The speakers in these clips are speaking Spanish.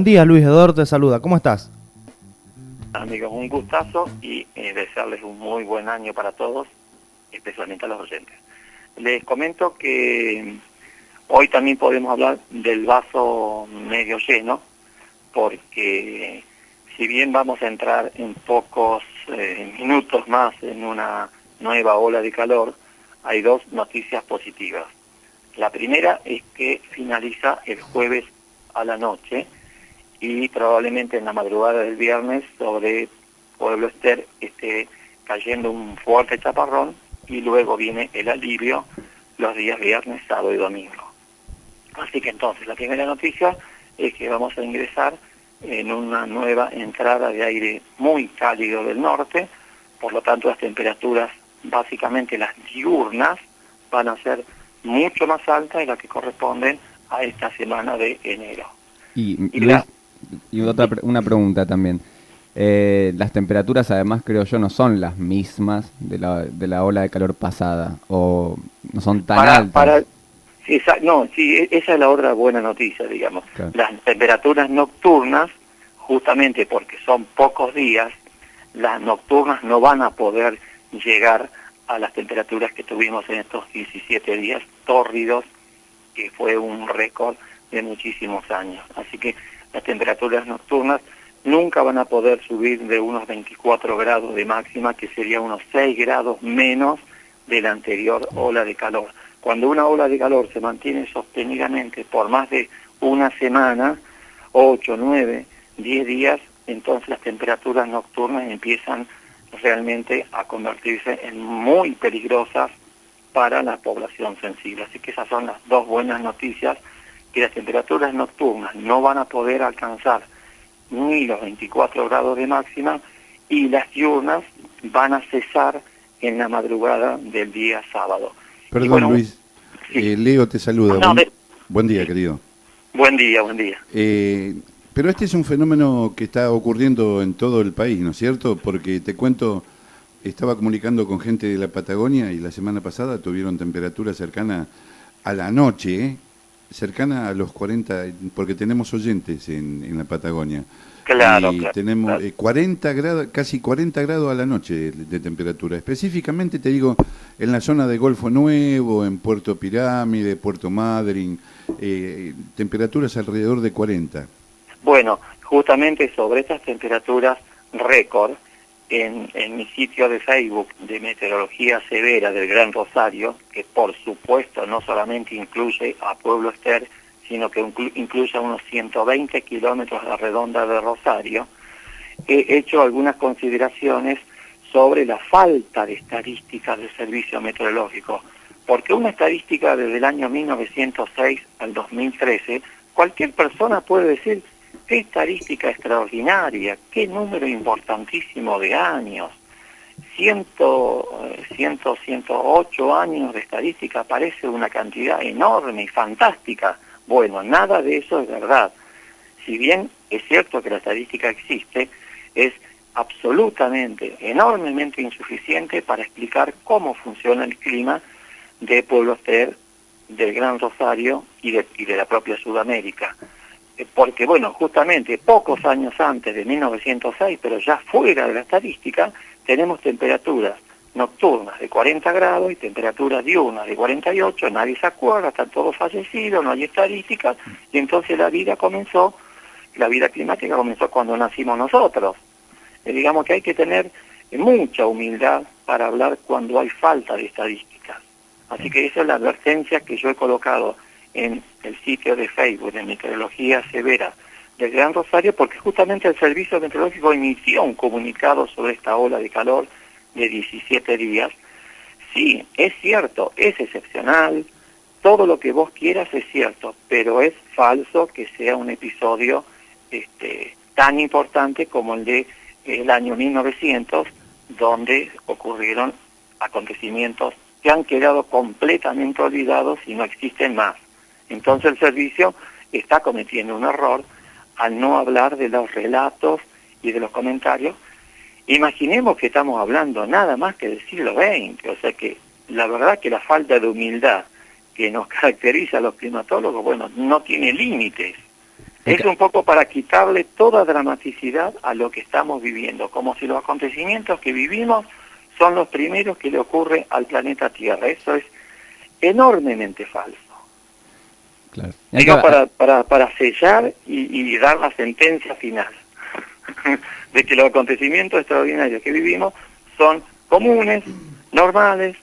Buen día, Luis Eduardo te saluda. ¿Cómo estás? Amigos, un gustazo y desearles un muy buen año para todos, especialmente a los oyentes. Les comento que hoy también podemos hablar del vaso medio lleno, porque si bien vamos a entrar en pocos minutos más en una nueva ola de calor, hay dos noticias positivas. La primera es que finaliza el jueves a la noche, y probablemente en la madrugada del viernes sobre Pueblo Ester esté cayendo un fuerte chaparrón, y luego viene el alivio los días viernes, sábado y domingo. Así que entonces la primera noticia es que vamos a ingresar en una nueva entrada de aire muy cálido del norte, por lo tanto las temperaturas, básicamente las diurnas, van a ser mucho más altas de las que corresponden a esta semana de enero. Y Luis, una pregunta también. Las temperaturas, además, creo yo, no son las mismas de la ola de calor pasada, o no son tan altas. Sí, esa es la otra buena noticia, digamos. Claro. Las temperaturas nocturnas, justamente porque son pocos días, las nocturnas no van a poder llegar a las temperaturas que tuvimos en estos 17 días tórridos, que fue un récord de muchísimos años. Así que las temperaturas nocturnas nunca van a poder subir de unos 24 grados de máxima, que sería unos 6 grados menos de la anterior ola de calor. Cuando una ola de calor se mantiene sostenidamente por más de una semana, 8, 9, 10 días, entonces las temperaturas nocturnas empiezan realmente a convertirse en muy peligrosas para la población sensible. Así que esas son las dos buenas noticias, que las temperaturas nocturnas no van a poder alcanzar ni los 24 grados de máxima, y las diurnas van a cesar en la madrugada del día sábado. Perdón, bueno, Luis, sí. Leo te saluda. No, buen día, querido. Buen día, buen día. Pero este es un fenómeno que está ocurriendo en todo el país, ¿no es cierto? Porque te cuento, estaba comunicando con gente de la Patagonia y la semana pasada tuvieron temperaturas cercanas a la noche, cercana a los 40, porque tenemos oyentes en la Patagonia. Claro, y claro, tenemos claro. 40 grados, casi 40 grados a la noche de temperatura. Específicamente, te digo, en la zona de Golfo Nuevo, en Puerto Pirámide, Puerto Madryn, temperaturas alrededor de 40. Bueno, justamente sobre estas temperaturas récord, en mi sitio de Facebook de Meteorología Severa del Gran Rosario, que por supuesto no solamente incluye a Pueblo Ester, sino que incluye a unos 120 kilómetros a la redonda de Rosario, he hecho algunas consideraciones sobre la falta de estadísticas del servicio meteorológico, porque una estadística desde el año 1906 al 2013, cualquier persona puede decir: qué estadística extraordinaria, qué número importantísimo de años, 108 años de estadística, parece una cantidad enorme y fantástica. Bueno, nada de eso es verdad. Si bien es cierto que la estadística existe, es absolutamente, enormemente insuficiente para explicar cómo funciona el clima de Pueblo Ester, del Gran Rosario y de la propia Sudamérica. Porque, bueno, justamente pocos años antes de 1906, pero ya fuera de la estadística, tenemos temperaturas nocturnas de 40 grados y temperaturas diurnas de 48, nadie se acuerda, están todos fallecidos, no hay estadísticas, y entonces la vida climática comenzó cuando nacimos nosotros. Digamos que hay que tener mucha humildad para hablar cuando hay falta de estadísticas. Así que esa es la advertencia que yo he colocado en el sitio de Facebook de Meteorología Severa del Gran Rosario, porque justamente el Servicio Meteorológico emitió un comunicado sobre esta ola de calor de 17 días. Sí, es cierto, es excepcional, todo lo que vos quieras es cierto, pero es falso que sea un episodio tan importante como el de el año 1900, donde ocurrieron acontecimientos que han quedado completamente olvidados y no existen más. Entonces el servicio está cometiendo un error al no hablar de los relatos y de los comentarios. Imaginemos que estamos hablando nada más que del siglo XX, o sea que la verdad que la falta de humildad que nos caracteriza a los climatólogos, bueno, no tiene límites. Es un poco para quitarle toda dramaticidad a lo que estamos viviendo, como si los acontecimientos que vivimos son los primeros que le ocurre al planeta Tierra. Eso es enormemente falso. Claro. Digo, para sellar y dar la sentencia final de que los acontecimientos extraordinarios que vivimos son comunes, normales,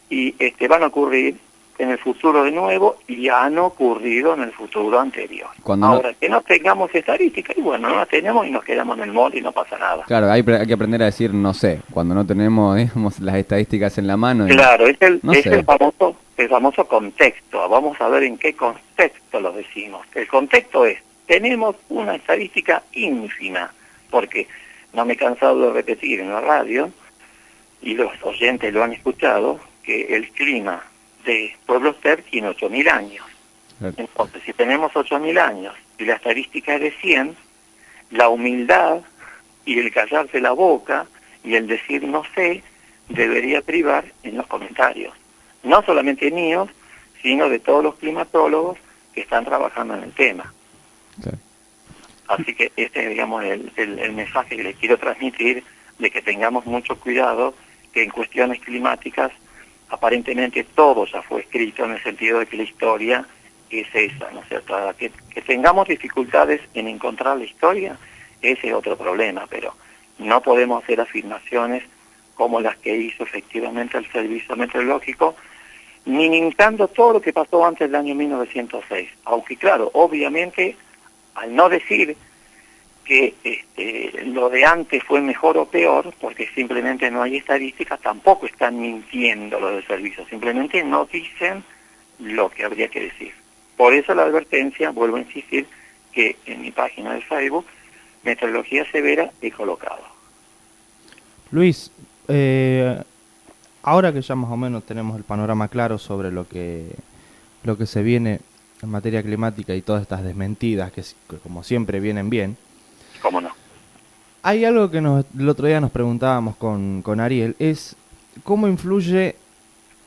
y van a ocurrir en el futuro de nuevo y han ocurrido en el futuro anterior. Ahora, que no tengamos estadísticas, y bueno, no las tenemos y nos quedamos en el molde y no pasa nada. Claro, hay que aprender a decir no sé, cuando no tenemos, digamos, las estadísticas en la mano. Claro, es el famoso contexto. Vamos a ver en qué contexto lo decimos. El contexto es, tenemos una estadística ínfima, porque no me he cansado de repetir en la radio, y los oyentes lo han escuchado, que el clima de Pueblo Ester tiene 8.000 años. Entonces, si tenemos 8.000 años y la estadística es de 100, la humildad y el callarse la boca y el decir no sé debería privar en los comentarios. No solamente míos, sino de todos los climatólogos que están trabajando en el tema. Sí. Así que este es, digamos, el mensaje que les quiero transmitir, de que tengamos mucho cuidado, que en cuestiones climáticas aparentemente todo ya fue escrito, en el sentido de que la historia es esa, ¿no es cierto? Ahora, que tengamos dificultades en encontrar la historia, ese es otro problema, pero no podemos hacer afirmaciones como las que hizo efectivamente el Servicio Meteorológico, minimizando todo lo que pasó antes del año 1906. Aunque claro, obviamente, al no decir que lo de antes fue mejor o peor, porque simplemente no hay estadísticas, tampoco están mintiendo lo del servicio, simplemente no dicen lo que habría que decir. Por eso la advertencia, vuelvo a insistir, que en mi página de Facebook, Meteorología Severa, he colocado. Luis, ahora que ya más o menos tenemos el panorama claro sobre lo que se viene en materia climática y todas estas desmentidas que como siempre vienen bien, ¿cómo no? Hay algo que el otro día nos preguntábamos con Ariel, es cómo influye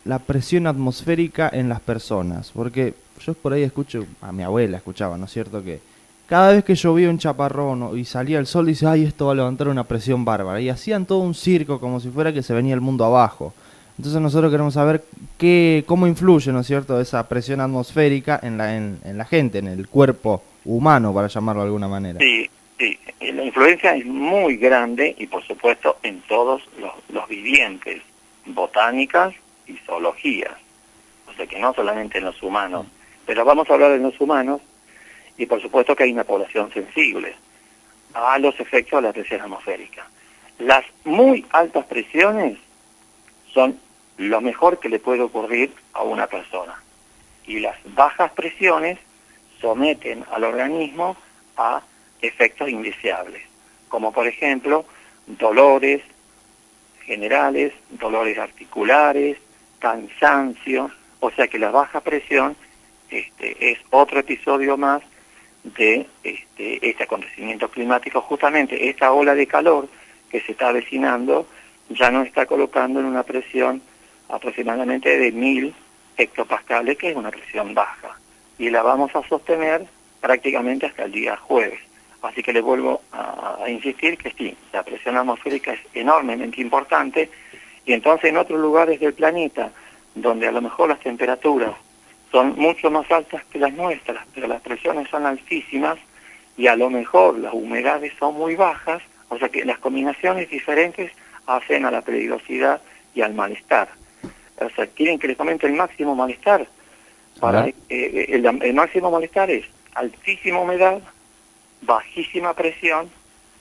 la presión atmosférica en las personas. Porque yo por ahí escucho, a mi abuela escuchaba, ¿no es cierto?, que cada vez que llovía un chaparrón y salía el sol, dice, ay, esto va a levantar una presión bárbara. Y hacían todo un circo como si fuera que se venía el mundo abajo. Entonces nosotros queremos saber cómo influye, ¿no es cierto?, esa presión atmosférica en la gente, en el cuerpo humano, para llamarlo de alguna manera. Sí. Sí, la influencia es muy grande y por supuesto en todos los vivientes, botánicas y zoologías, o sea que no solamente en los humanos, pero vamos a hablar de los humanos y por supuesto que hay una población sensible a los efectos de la presión atmosférica. Las muy altas presiones son lo mejor que le puede ocurrir a una persona y las bajas presiones someten al organismo a efectos indeseables, como por ejemplo dolores generales, dolores articulares, cansancio, o sea que la baja presión es otro episodio más de este acontecimiento climático. Justamente esta ola de calor que se está avecinando ya nos está colocando en una presión aproximadamente de 1000 hectopascales, que es una presión baja, y la vamos a sostener prácticamente hasta el día jueves. Así que le vuelvo a insistir que sí, la presión atmosférica es enormemente importante, y entonces en otros lugares del planeta, donde a lo mejor las temperaturas son mucho más altas que las nuestras, pero las presiones son altísimas, y a lo mejor las humedades son muy bajas, o sea que las combinaciones diferentes hacen a la peligrosidad y al malestar. O sea, ¿quieren que les comente el máximo malestar? El máximo malestar es altísima humedad, bajísima presión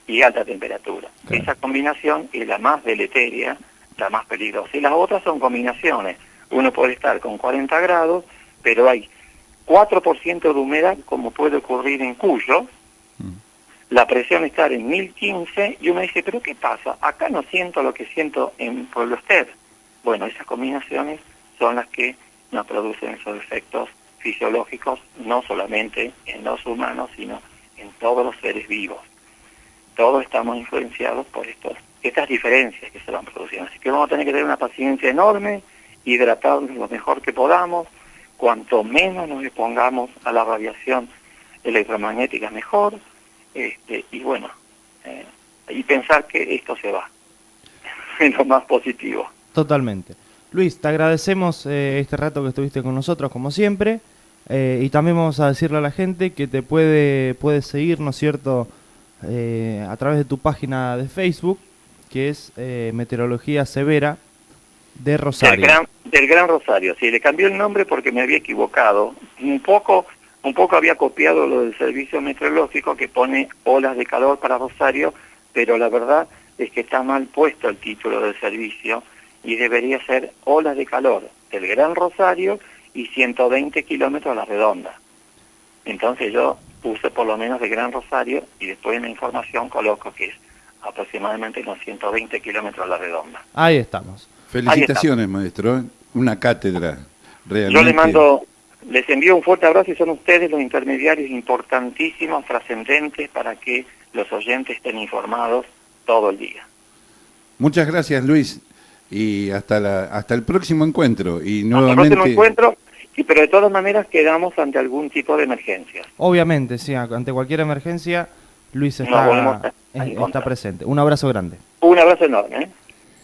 y alta temperatura. Claro. Esa combinación es la más deleteria, la más peligrosa. Y las otras son combinaciones. Uno puede estar con 40 grados, pero hay 4% de humedad, como puede ocurrir en Cuyo, la presión estar en 1015, y uno dice, ¿pero qué pasa? Acá no siento lo que siento en Pueblo Ester. Bueno, esas combinaciones son las que nos producen esos efectos fisiológicos, no solamente en los humanos, sino en todos los seres vivos. Todos estamos influenciados por estas diferencias que se van produciendo. Así que vamos a tener que tener una paciencia enorme, hidratarnos lo mejor que podamos, cuanto menos nos expongamos a la radiación electromagnética mejor, y bueno, y pensar que esto se va, es lo más positivo. Totalmente. Luis, te agradecemos este rato que estuviste con nosotros, como siempre, y también vamos a decirle a la gente que te puede seguir, ¿no es cierto?, a través de tu página de Facebook, que es Meteorología Severa de Rosario. Del Gran Rosario, sí, le cambió el nombre porque me había equivocado. Un poco había copiado lo del servicio meteorológico que pone olas de calor para Rosario, pero la verdad es que está mal puesto el título del servicio y debería ser olas de calor del Gran Rosario y 120 kilómetros a la redonda. Entonces yo puse por lo menos de Gran Rosario y después en la información coloco que es aproximadamente unos 120 kilómetros a la redonda. Ahí estamos. Felicitaciones, maestro. Una cátedra, realmente. Yo les envío un fuerte abrazo y son ustedes los intermediarios importantísimos, trascendentes para que los oyentes estén informados todo el día. Muchas gracias, Luis, y hasta el próximo encuentro. Y nuevamente... Hasta el próximo encuentro, pero de todas maneras quedamos ante algún tipo de emergencia. Obviamente, sí, ante cualquier emergencia, Luis está presente. Un abrazo grande. Un abrazo enorme.